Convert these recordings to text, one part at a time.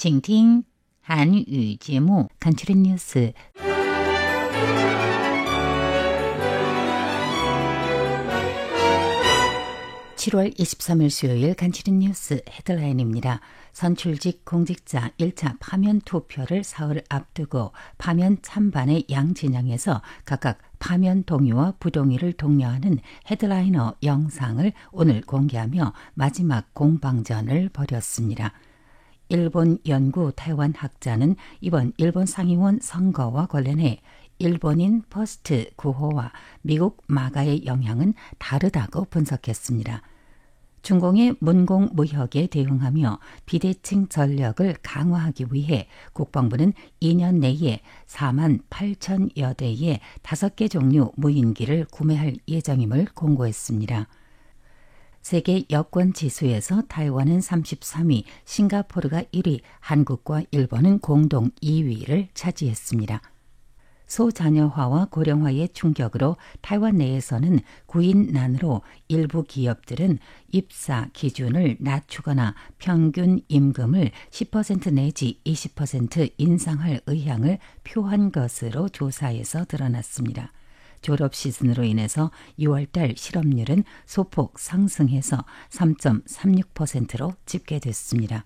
请听韩语节目 간추린 뉴스. (7월 23일) 수요일 간추린 뉴스 헤드라인입니다. 선출직 공직자 1차 파면 투표를 사흘 앞두고 파면 찬반의 양 진영에서 각각 파면 동의와 부동의를 독려하는 헤드라이너 영상을 오늘 공개하며 마지막 공방전을 벌였습니다. 일본 연구 타이완 학자는 이번 일본 상임원 선거와 관련해 일본인 퍼스트 구호와 미국 마가의 영향은 다르다고 분석했습니다. 중공의 문공무역에 대응하며 비대칭 전력을 강화하기 위해 국방부는 2년 내에 4만 8천여 대의 5개 종류 무인기를 구매할 예정임을 공고했습니다. 세계 여권 지수에서 타이완은 33위, 싱가포르가 1위, 한국과 일본은 공동 2위를 차지했습니다. 소자녀화와 고령화의 충격으로 타이완 내에서는 구인난으로 일부 기업들은 입사 기준을 낮추거나 평균 임금을 10% 내지 20% 인상할 의향을 표한 것으로 조사에서 드러났습니다. 졸업 시즌으로 인해서 6월달 실업률은 소폭 상승해서 3.36%로 집계됐습니다.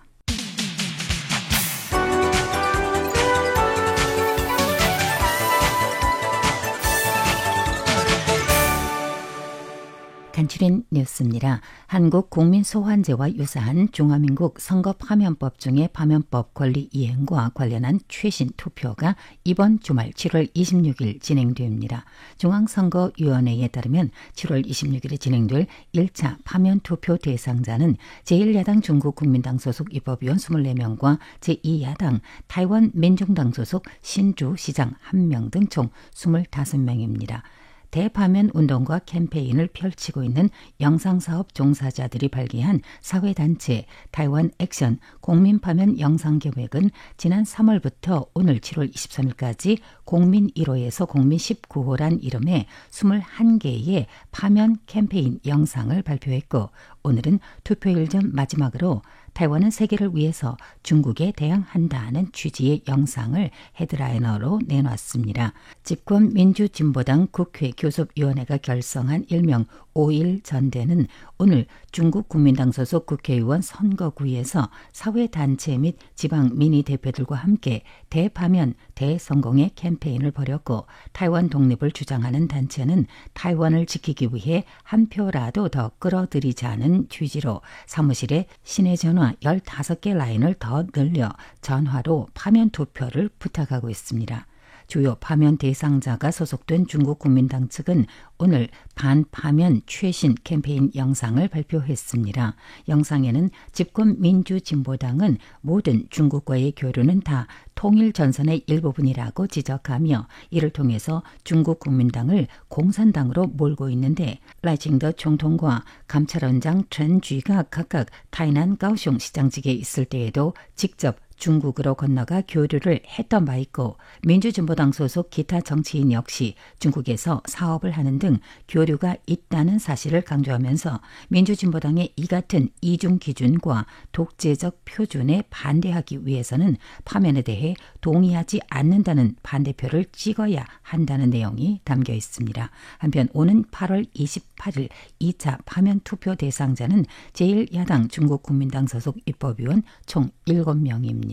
간추린 뉴스입니다. 한국 국민소환제와 유사한 중화민국 선거파면법 중에 파면법 권리 이행과 관련한 최신 투표가 이번 주말 7월 26일 진행됩니다. 중앙선거위원회에 따르면 7월 26일에 진행될 1차 파면투표 대상자는 제1야당 중국국민당 소속 입법위원 24명과 제2야당 타이완 민중당 소속 신주시장 1명 등 총 25명입니다. 대파면 운동과 캠페인을 펼치고 있는 영상사업 종사자들이 발기한 사회단체 타이완 액션 국민파면 영상계획은 지난 3월부터 오늘 7월 23일까지 국민 1호에서 국민 19호란 이름의 21개의 파면 캠페인 영상을 발표했고 오늘은 투표일 전 마지막으로 타이완은 세계를 위해서 중국에 대항한다는 취지의 영상을 헤드라이너로 내놨습니다. 집권 민주진보당 국회 교섭위원회가 결성한 일명 5.1 전대는 오늘 중국 국민당 소속 국회의원 선거구에서 사회단체 및 지방 미니 대표들과 함께 대파면 대성공의 캠페인을 벌였고 타이완 독립을 주장하는 단체는 타이완을 지키기 위해 한 표라도 더 끌어들이자는 취지로 사무실에 시내 전화 15개 라인을 더 늘려 전화로 파면 투표를 부탁하고 있습니다. 주요 파면 대상자가 소속된 중국 국민당 측은 오늘 반파면 최신 캠페인 영상을 발표했습니다. 영상에는 집권 민주진보당은 모든 중국과의 교류는 다 통일 전선의 일부분이라고 지적하며 이를 통해서 중국 국민당을 공산당으로 몰고 있는데 라이칭더 총통과 감찰원장 전쥐가 각각 타이난 가오슝 시장직에 있을 때에도 직접 중국으로 건너가 교류를 했던 바 있고 민주진보당 소속 기타 정치인 역시 중국에서 사업을 하는 등 교류가 있다는 사실을 강조하면서 민주진보당의 이 같은 이중 기준과 독재적 표준에 반대하기 위해서는 파면에 대해 동의하지 않는다는 반대표를 찍어야 한다는 내용이 담겨 있습니다. 한편 오는 8월 28일 2차 파면 투표 대상자는 제1야당 중국국민당 소속 입법위원 총 7명입니다.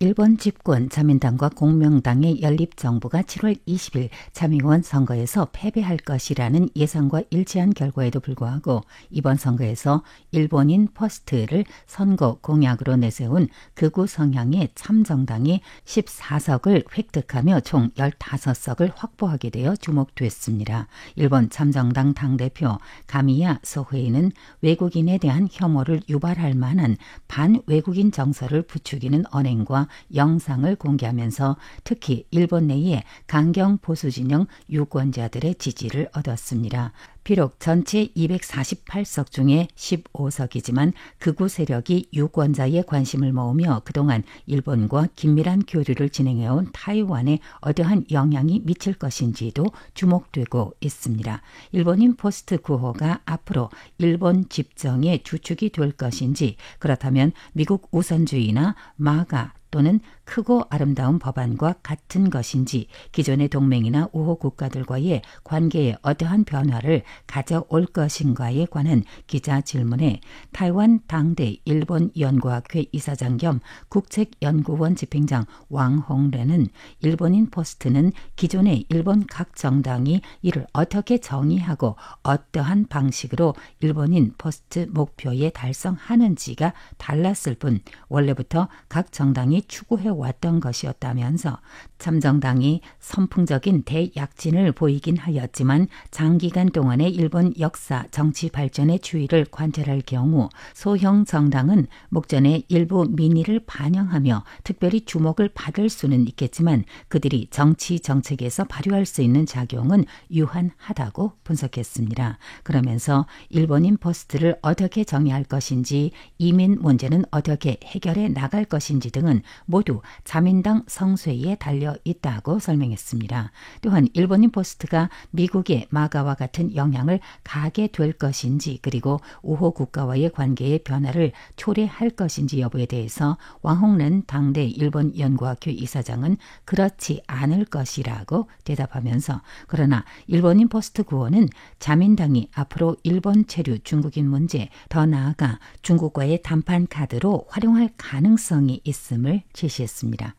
일본 집권 자민당과 공명당의 연립정부가 7월 20일 자민원 선거에서 패배할 것이라는 예상과 일치한 결과에도 불구하고 이번 선거에서 일본인 퍼스트를 선거 공약으로 내세운 극우 성향의 참정당이 14석을 획득하며 총 15석을 확보하게 되어 주목됐습니다. 일본 참정당 당대표 가미야 소헤이는 외국인에 대한 혐오를 유발할 만한 반외국인 정서를 부추기는 언행과 영상을 공개하면서 특히 일본 내의 강경 보수 진영 유권자들의 지지를 얻었습니다. 비록 전체 248석 중에 15석이지만 극우 세력이 유권자의 관심을 모으며 그동안 일본과 긴밀한 교류를 진행해온 타이완에 어떠한 영향이 미칠 것인지도 주목되고 있습니다. 일본인 포스트 구호가 앞으로 일본 집정의 주축이 될 것인지, 그렇다면 미국 우선주의나 마가 또는 크고 아름다운 법안과 같은 것인지, 기존의 동맹이나 우호 국가들과의 관계에 어떠한 변화를 가져올 것인가에 관한 기자 질문에 타이완 당대 일본 연구학회 이사장 겸 국책연구원 집행장 왕홍래는 일본인 포스트는 기존의 일본 각 정당이 이를 어떻게 정의하고 어떠한 방식으로 일본인 포스트 목표에 달성하는지가 달랐을 뿐 원래부터 각 정당이 추구해왔던 것이었다면서, 참정당이 선풍적인 대약진을 보이긴 하였지만 장기간 동안의 일본 역사 정치 발전의 추이를 관찰할 경우 소형 정당은 목전의 일부 민의를 반영하며 특별히 주목을 받을 수는 있겠지만 그들이 정치 정책에서 발휘할 수 있는 작용은 유한하다고 분석했습니다. 그러면서 일본인 포스트를 어떻게 정의할 것인지, 이민 문제는 어떻게 해결해 나갈 것인지 등은 모두 자민당 성쇠에 달려 있다고 설명했습니다. 또한 일본인 포스트가 미국의 마가와 같은 영향을 가게 될 것인지, 그리고 우호 국가와의 관계의 변화를 초래할 것인지 여부에 대해서 왕홍ren 당대 일본 연구학회 이사장은 그렇지 않을 것이라고 대답하면서, 그러나 일본인 포스트 구호는 자민당이 앞으로 일본 체류 중국인 문제, 더 나아가 중국과의談判 카드로 활용할 가능성이 있음을 제시했습니다.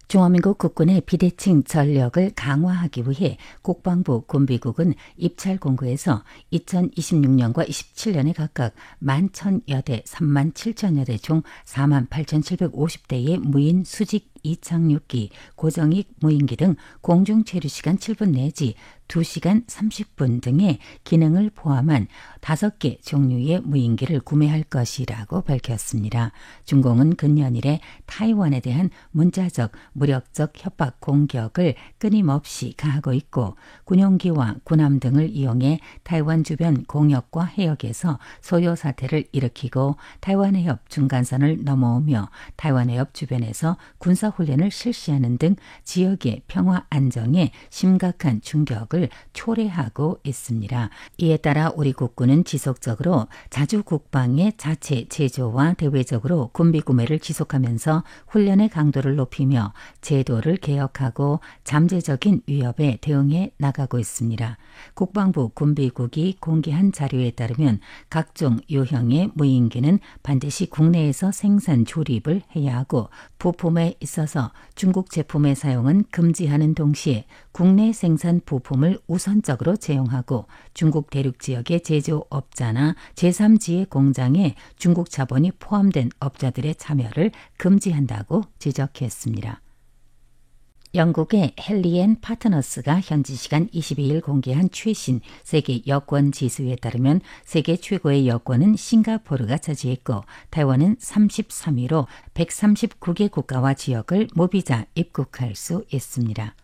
중화민국 국군의 비대칭 전력을 강화하기 위해 국방부 군비국은 입찰 공고에서 2026년과 27년에 각각 11,000여 대, 37,000여 대 총 48,750대의 무인 수직 이착륙기, 고정익 무인기 등 공중 체류 시간 7분 내지 2시간 30분 등의 기능을 포함한 5개 종류의 무인기를 구매할 것이라고 밝혔습니다. 중공은 근년 이래 타이완에 대한 문자적, 무력적 협박 공격을 끊임없이 가하고 있고, 군용기와 군함 등을 이용해 타이완 주변 공역과 해역에서 소요 사태를 일으키고 타이완 해협 중간선을 넘어오며 타이완 해협 주변에서 군사 훈련을 실시하는 등 지역의 평화 안정에 심각한 충격을 초래하고 있습니다. 이에 따라 우리 국군은 지속적으로 자주 국방의 자체 제조와 대외적으로 군비 구매를 지속하면서 훈련의 강도를 높이며 제도를 개혁하고 잠재적인 위협에 대응해 나가고 있습니다. 국방부 군비국이 공개한 자료에 따르면 각종 유형의 무인기는 반드시 국내에서 생산 조립을 해야 하고, 부품에 있어서 중국 제품의 사용은 금지하는 동시에 국내 생산 부품을 우선적으로 채용하고, 중국 대륙 지역의 제조업자나 제3지의 공장에 중국 자본이 포함된 업자들의 참여를 금지한다고 지적했습니다. 영국의 헨리 & 파트너스가 현지 시간 22일 공개한 최신 세계 여권 지수에 따르면 세계 최고의 여권은 싱가포르가 차지했고, 타이완은 33위로 139개 국가와 지역을 무비자 입국할 수 있습니다.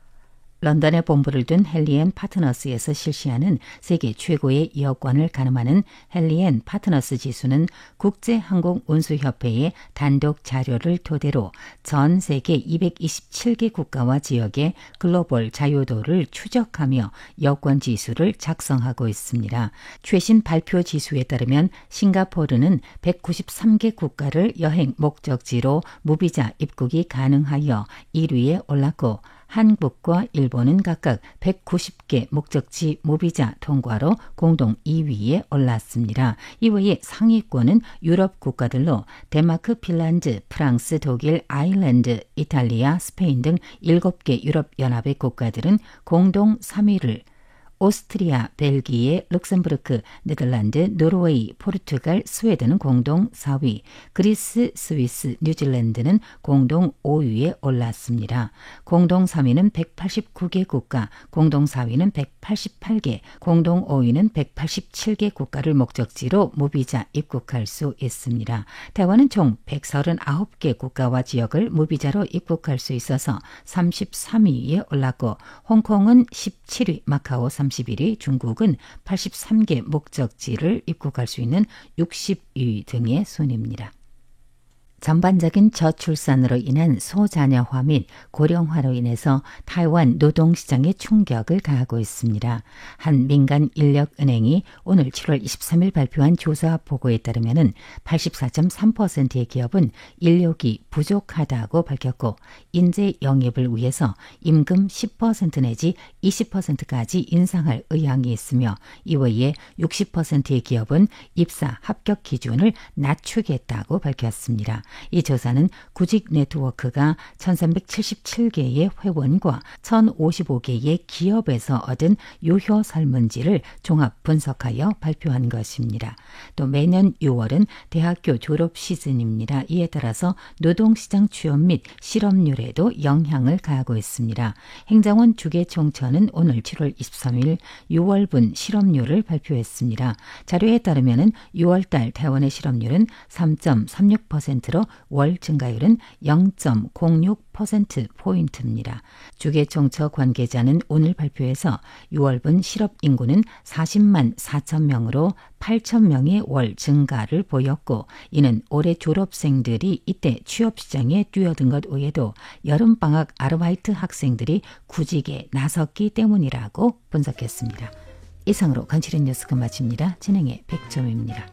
런던에 본부를 둔 헨리 & 파트너스에서 실시하는 세계 최고의 여권을 가늠하는 헨리 & 파트너스 지수는 국제항공운수협회의 단독 자료를 토대로 전 세계 227개 국가와 지역의 글로벌 자유도를 추적하며 여권 지수를 작성하고 있습니다. 최신 발표 지수에 따르면 싱가포르는 193개 국가를 여행 목적지로 무비자 입국이 가능하여 1위에 올랐고, 한국과 일본은 각각 190개 목적지 무비자 통과로 공동 2위에 올랐습니다. 이외에 상위권은 유럽 국가들로 덴마크, 핀란드, 프랑스, 독일, 아일랜드, 이탈리아, 스페인 등 7개 유럽연합의 국가들은 공동 3위를 오스트리아, 벨기에, 룩셈부르크, 네덜란드, 노르웨이, 포르투갈, 스웨덴은 공동 4위, 그리스, 스위스, 뉴질랜드는 공동 5위에 올랐습니다. 공동 3위는 189개 국가, 공동 4위는 188개, 공동 5위는 187개 국가를 목적지로 무비자 입국할 수 있습니다.台湾은 총 139개 국가와 지역을 무비자로 입국할 수 있어서 33위에 올랐고 홍콩은 17위, 마카오 31위, 중국은 83개 목적지를 입국할 수 있는 60위 등의 순입니다. 전반적인 저출산으로 인한 소자녀화 및 고령화로 인해서 타이완 노동시장에 충격을 가하고 있습니다. 한 민간 인력은행이 오늘 7월 23일 발표한 조사 보고에 따르면 84.3%의 기업은 인력이 부족하다고 밝혔고 인재 영입을 위해서 임금 10% 내지 20%까지 인상할 의향이 있으며 이외에 60%의 기업은 입사 합격 기준을 낮추겠다고 밝혔습니다. 이 조사는 구직 네트워크가 1377개의 회원과 1055개의 기업에서 얻은 유효 설문지를 종합 분석하여 발표한 것입니다. 또 매년 6월은 대학교 졸업 시즌입니다. 이에 따라서 노동시장 취업 및 실업률에도 영향을 가하고 있습니다. 행정원 주계총처는 오늘 7월 23일 6월분 실업률을 발표했습니다. 자료에 따르면 6월달台湾의 실업률은 3.36%로 월 증가율은 0.06%포인트입니다. 주계총처 관계자는 오늘 발표에서 6월분 실업인구는 40만 4천 명으로 8천 명의 월 증가를 보였고 이는 올해 졸업생들이 이때 취업시장에 뛰어든 것 외에도 여름방학 아르바이트 학생들이 구직에 나섰기 때문이라고 분석했습니다. 이상으로 건칠인 뉴스 마칩니다. 진행의 백점입니다.